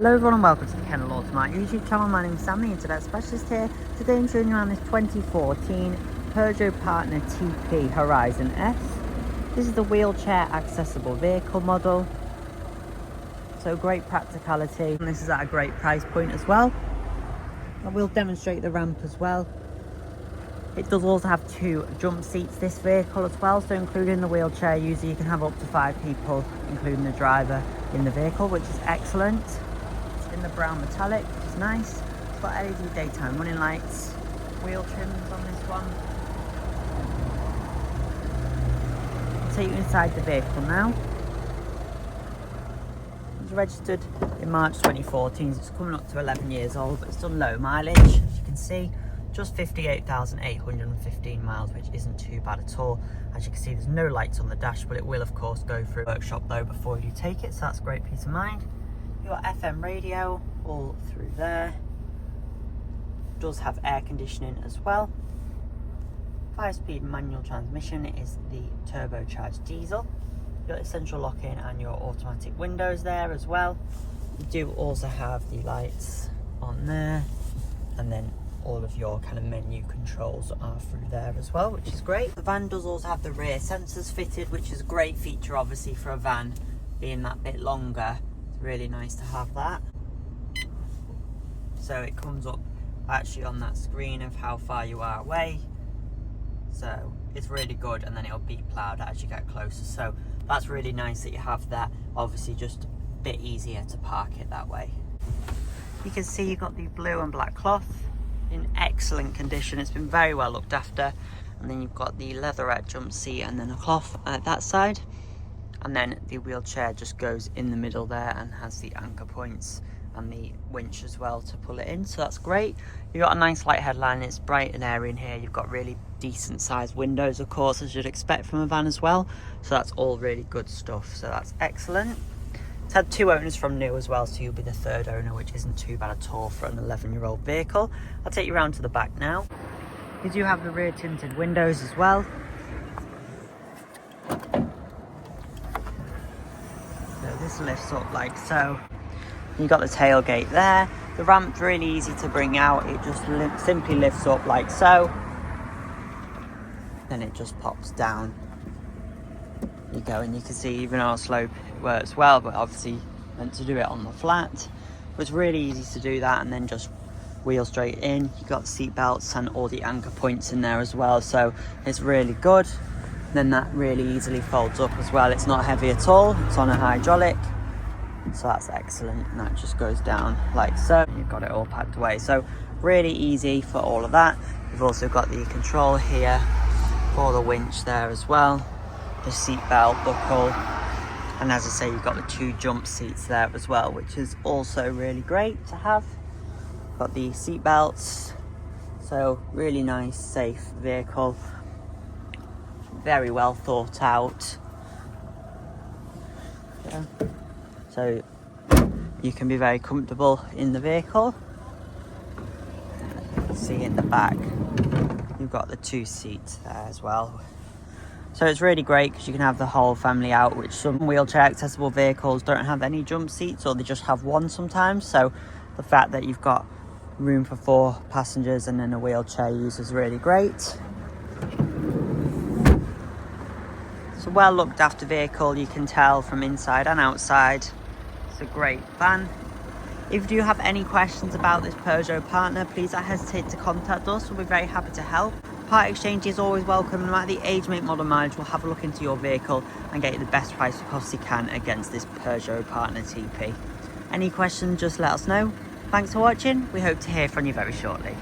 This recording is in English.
Hello everyone and welcome to the Kendal Automart YouTube channel. My name is Sammy, Internet Specialist here. Today I'm showing you around this 2014 Peugeot Partner Tepee Horizon S. This is the wheelchair accessible vehicle model. So great practicality, and this is at a great price point as well. I will demonstrate the ramp as well. It does also have 2 jump seats, this vehicle as well, so including the wheelchair user you can have up to 5 people, including the driver, in the vehicle, which is excellent. In the brown metallic, which is nice. It's got LED daytime running lights, wheel trims on this one. I'll take you inside the vehicle now. It was registered in March 2014, so it's coming up to 11 years old, but it's done low mileage, as you can see. Just 58,815 miles, which isn't too bad at all. As you can see, there's no lights on the dash, but it will of course go through a workshop though before you take it, so that's great peace of mind. Your FM radio all through there. Does have air conditioning as well. 5-speed manual transmission. It is the turbocharged diesel. Your central lock-in and your automatic windows there as well. You do also have the lights on there, and then all of your kind of menu controls are through there as well, which is great. The van does also have the rear sensors fitted, which is a great feature obviously for a van being that bit longer. Really nice to have that. So it comes up actually on that screen of how far you are away, so it's really good, and then it'll beep louder as you get closer, so that's really nice that you have that. Obviously just a bit easier to park it that way. You can see you've got the blue and black cloth in excellent condition. It's been very well looked after, and then you've got the leatherette jump seat and then a cloth at that side. And then the wheelchair just goes in the middle there and has the anchor points and the winch as well to pull it in, so that's great. You've got a nice light headline, it's bright and airy in here. You've got really decent sized windows, of course, as you'd expect from a van as well, so that's all really good stuff, so that's excellent. It's had 2 owners from new as well, so you'll be the 3rd owner, which isn't too bad at all for an 11-year-old vehicle. I'll take you around to the back now. You do have the rear tinted windows as well. This lifts up like so. You've got the tailgate there. The ramp's really easy to bring out. It just simply lifts up like so. Then it just pops down. You go, and you can see even on a slope it works well, but obviously meant to do it on the flat. But it's really easy to do that, and then just wheel straight in. You've got the seat belts and all the anchor points in there as well, so it's really good. Then that really easily folds up as well. It's not heavy at all, it's on a hydraulic, so that's excellent, and that just goes down like so. You've got it all packed away, so really easy for all of that. You've also got the control here for the winch there as well, the seat belt buckle, and as I say, you've got the 2 jump seats there as well, which is also really great to have. Got the seat belts, so really nice, safe vehicle. Very well thought out. Yeah. So you can be very comfortable in the vehicle. See in the back, you've got the 2 seats there as well. So it's really great because you can have the whole family out, which some wheelchair accessible vehicles don't have any jump seats, or they just have one sometimes. So the fact that you've got room for 4 passengers and then a wheelchair user is really great. It's a well looked after vehicle, you can tell from inside and outside. It's a great van. If you do have any questions about this Peugeot Partner, please don't hesitate to contact us. We'll be very happy to help. Part exchange is always welcome. No matter the age, make, model, mileage, we'll have a look into your vehicle and get you the best price we possibly can against this Peugeot Partner Tepee. Any questions, just let us know. Thanks for watching. We hope to hear from you very shortly.